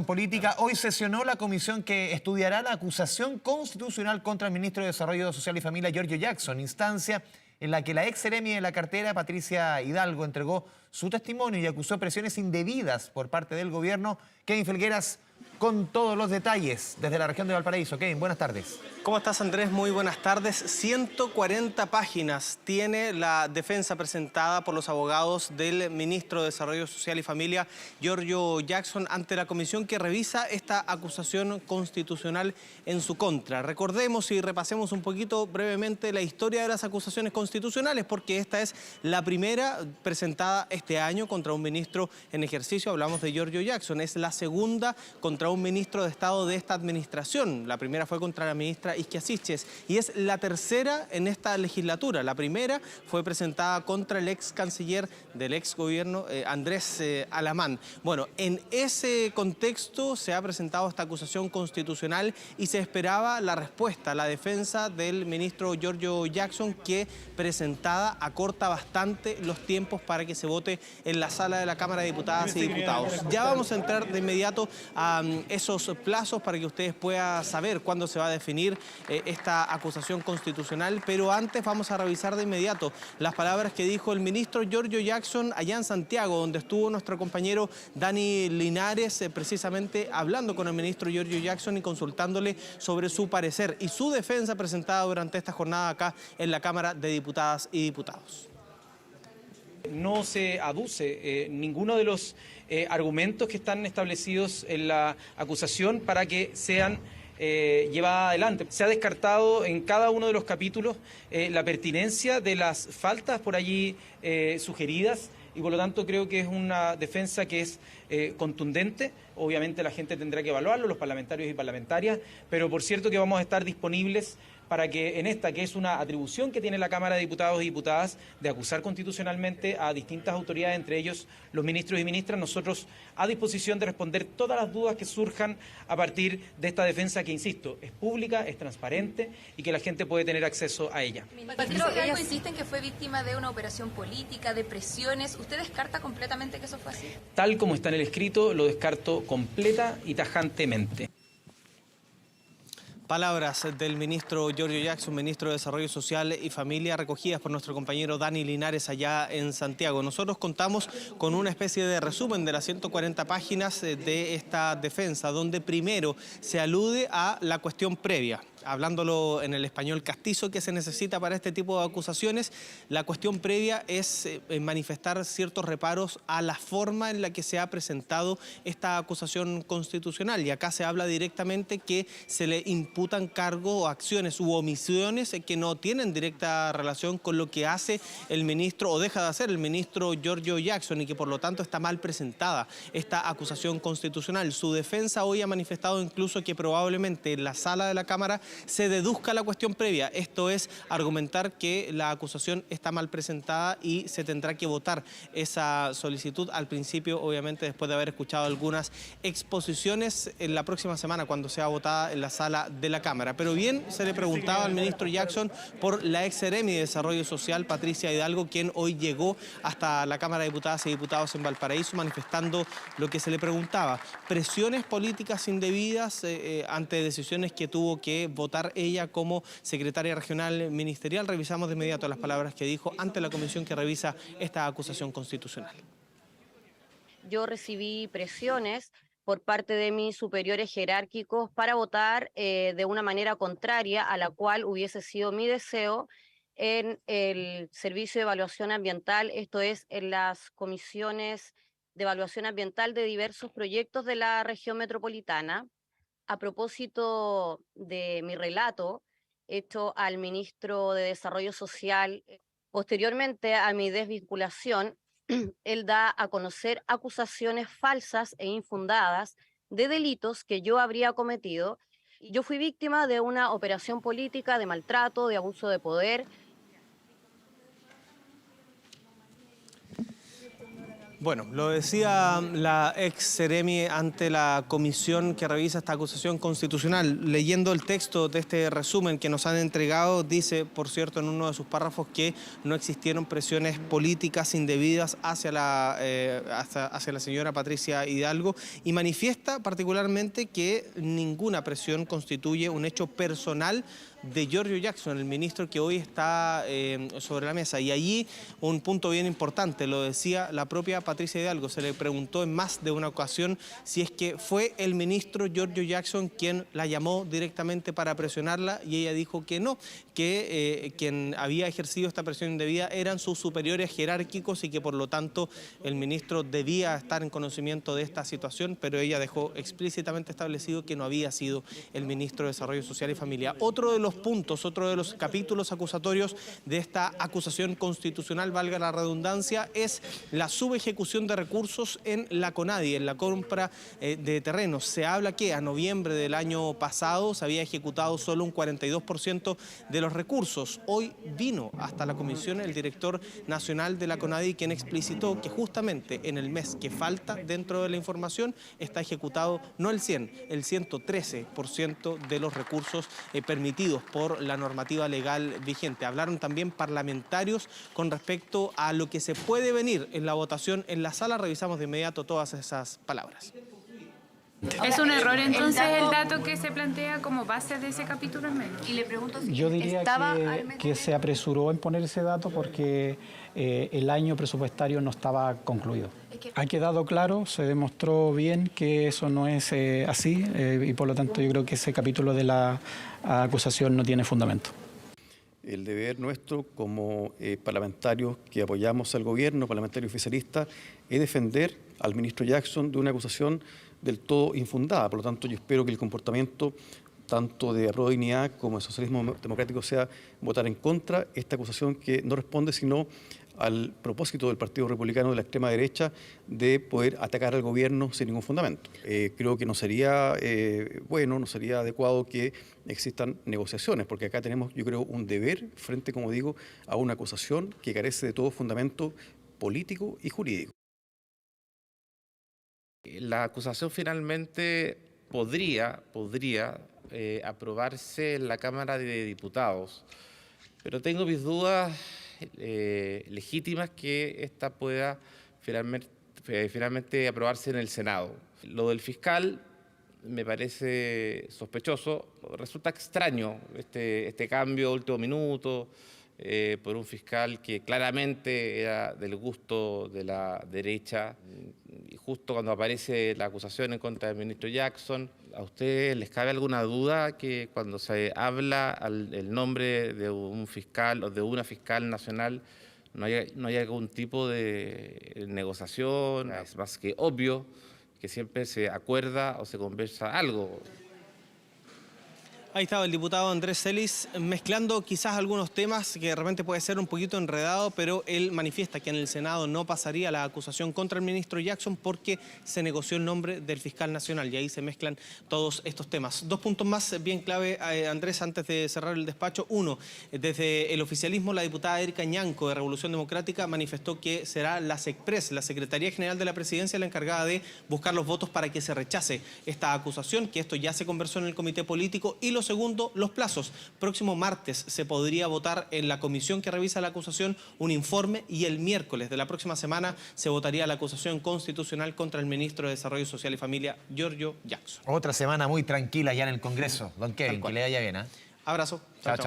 política. Hoy sesionó la comisión que estudiará la acusación constitucional contra el ministro de Desarrollo Social y Familia, Giorgio Jackson, instancia en la que la ex seremi de la cartera, Patricia Hidalgo, entregó su testimonio y acusó presiones indebidas por parte del gobierno. Kevin Felgueras con todos los detalles desde la región de Valparaíso. Kevin, buenas tardes. ¿Cómo estás, Andrés? Muy buenas tardes. 140 páginas tiene la defensa presentada por los abogados del ministro de Desarrollo Social y Familia, Giorgio Jackson, ante la comisión que revisa esta acusación constitucional en su contra. Recordemos y repasemos un poquito brevemente la historia de las acusaciones constitucionales, porque esta es la primera presentada este año contra un ministro en ejercicio. Hablamos de Giorgio Jackson. Es la segunda contra un ministro de Estado de esta administración. La primera fue contra la ministra Isquia Siches y es la tercera en esta legislatura. La primera fue presentada contra el ex canciller del ex gobierno, Andrés Alamán. Bueno, en ese contexto se ha presentado esta acusación constitucional y se esperaba la respuesta, la defensa del ministro Giorgio Jackson, que presentada acorta bastante los tiempos para que se vote en la sala de la Cámara de Diputadas y Diputados. Ya vamos a entrar de inmediato a esos plazos para que ustedes puedan saber cuándo se va a definir esta acusación constitucional, pero antes vamos a revisar de inmediato las palabras que dijo el ministro Giorgio Jackson allá en Santiago, donde estuvo nuestro compañero Dani Linares, precisamente hablando con el ministro Giorgio Jackson y consultándole sobre su parecer y su defensa presentada durante esta jornada acá en la Cámara de Diputadas y Diputados. No se aduce ninguno de los argumentos que están establecidos en la acusación para que sean llevada adelante. Se ha descartado en cada uno de los capítulos la pertinencia de las faltas por allí sugeridas y por lo tanto creo que es una defensa que es contundente. Obviamente la gente tendrá que evaluarlo, los parlamentarios y parlamentarias, pero por cierto que vamos a estar disponibles para que en esta, que es una atribución que tiene la Cámara de Diputados y Diputadas de acusar constitucionalmente a distintas autoridades, entre ellos los ministros y ministras, nosotros a disposición de responder todas las dudas que surjan a partir de esta defensa que, insisto, es pública, es transparente y que la gente puede tener acceso a ella. Patricia Hidalgo insiste en que fue víctima de una operación política, de presiones. ¿Usted descarta completamente que eso fue así? Tal como está en el escrito, lo descarto completa y tajantemente. Palabras del ministro Giorgio Jackson, ministro de Desarrollo Social y Familia, recogidas por nuestro compañero Dani Linares allá en Santiago. Nosotros contamos con una especie de resumen de las 140 páginas de esta defensa, donde primero se alude a la cuestión previa. Hablándolo en el español castizo que se necesita para este tipo de acusaciones, la cuestión previa es manifestar ciertos reparos a la forma en la que se ha presentado esta acusación constitucional. Y acá se habla directamente que se le imputan cargos o acciones u omisiones que no tienen directa relación con lo que hace el ministro o deja de hacer el ministro Giorgio Jackson y que por lo tanto está mal presentada esta acusación constitucional. Su defensa hoy ha manifestado incluso que probablemente en la sala de la Cámara se deduzca la cuestión previa. Esto es argumentar que la acusación está mal presentada y se tendrá que votar esa solicitud al principio, obviamente después de haber escuchado algunas exposiciones en la próxima semana cuando sea votada en la sala de la Cámara. Pero bien se le preguntaba al ministro Jackson por la ex seremi de Desarrollo Social, Patricia Hidalgo, quien hoy llegó hasta la Cámara de Diputadas y Diputados en Valparaíso manifestando lo que se le preguntaba. Presiones políticas indebidas ante decisiones que tuvo que votar ella como secretaria regional ministerial. Revisamos de inmediato las palabras que dijo ante la comisión que revisa esta acusación constitucional. Yo recibí presiones por parte de mis superiores jerárquicos para votar de una manera contraria a la cual hubiese sido mi deseo en el Servicio de Evaluación Ambiental, esto es, en las comisiones de evaluación ambiental de diversos proyectos de la región metropolitana. A propósito de mi relato hecho al ministro de Desarrollo Social, posteriormente a mi desvinculación, él da a conocer acusaciones falsas e infundadas de delitos que yo habría cometido. Yo fui víctima de una operación política de maltrato, de abuso de poder. Bueno, lo decía la ex Seremi ante la comisión que revisa esta acusación constitucional. Leyendo el texto de este resumen que nos han entregado, dice, por cierto, en uno de sus párrafos que no existieron presiones políticas indebidas hacia la señora Patricia Hidalgo y manifiesta particularmente que ninguna presión constituye un hecho personal de Giorgio Jackson, el ministro que hoy está sobre la mesa. Y allí un punto bien importante, lo decía la propia Patricia Hidalgo, se le preguntó en más de una ocasión si es que fue el ministro Giorgio Jackson quien la llamó directamente para presionarla y ella dijo que no, que quien había ejercido esta presión indebida eran sus superiores jerárquicos y que por lo tanto el ministro debía estar en conocimiento de esta situación, pero ella dejó explícitamente establecido que no había sido el ministro de Desarrollo Social y Familia. Otro de los puntos, otro de los capítulos acusatorios de esta acusación constitucional, valga la redundancia, es la subejecución de recursos en la CONADI, en la compra de terrenos. Se habla que a noviembre del año pasado se había ejecutado solo un 42% de los recursos. Hoy vino hasta la comisión el director nacional de la CONADI, quien explicitó que justamente en el mes que falta dentro de la información está ejecutado no el 100, el 113% de los recursos permitidos por la normativa legal vigente. Hablaron también parlamentarios con respecto a lo que se puede venir en la votación en la sala. Revisamos de inmediato todas esas palabras. ¿Es un error entonces el dato que se plantea como base de ese capítulo en menos? Y le pregunto si yo diría estaba al mes que se apresuró en poner ese dato porque el año presupuestario no estaba concluido. Ha quedado claro, se demostró bien que eso no es así y por lo tanto yo creo que ese capítulo de la acusación no tiene fundamento. El deber nuestro como parlamentarios que apoyamos al gobierno, parlamentarios oficialistas, es defender al ministro Jackson de una acusación del todo infundada. Por lo tanto, yo espero que el comportamiento tanto de Apruebo Dignidad como de Socialismo Democrático sea votar en contra esta acusación que no responde sino al propósito del Partido Republicano de la extrema derecha de poder atacar al gobierno sin ningún fundamento. Creo que no sería bueno, no sería adecuado que existan negociaciones, porque acá tenemos, yo creo, un deber frente, como digo, a una acusación que carece de todo fundamento político y jurídico. La acusación finalmente podría aprobarse en la Cámara de Diputados, pero tengo mis dudas legítimas que esta pueda finalmente aprobarse en el Senado. Lo del fiscal me parece sospechoso, resulta extraño este cambio de último minuto por un fiscal que claramente era del gusto de la derecha. Y justo cuando aparece la acusación en contra del ministro Jackson, ¿a ustedes les cabe alguna duda que cuando se habla el nombre de un fiscal o de una fiscal nacional no haya algún tipo de negociación? Es más que obvio que siempre se acuerda o se conversa algo. Ahí estaba el diputado Andrés Celis mezclando quizás algunos temas que de repente puede ser un poquito enredado, pero él manifiesta que en el Senado no pasaría la acusación contra el ministro Jackson porque se negoció el nombre del fiscal nacional y ahí se mezclan todos estos temas. Dos puntos más bien clave, Andrés, antes de cerrar el despacho. Uno, desde el oficialismo, la diputada Erika Ñanco de Revolución Democrática manifestó que será la SECPRES, la Secretaría General de la Presidencia, la encargada de buscar los votos para que se rechace esta acusación, que esto ya se conversó en el comité político. Y lo segundo, los plazos. Próximo martes se podría votar en la comisión que revisa la acusación un informe y el miércoles de la próxima semana se votaría la acusación constitucional contra el ministro de Desarrollo Social y Familia, Giorgio Jackson. Otra semana muy tranquila ya en el Congreso. Don Kevin, que le vaya bien, ¿eh? Abrazo. Chao, chao.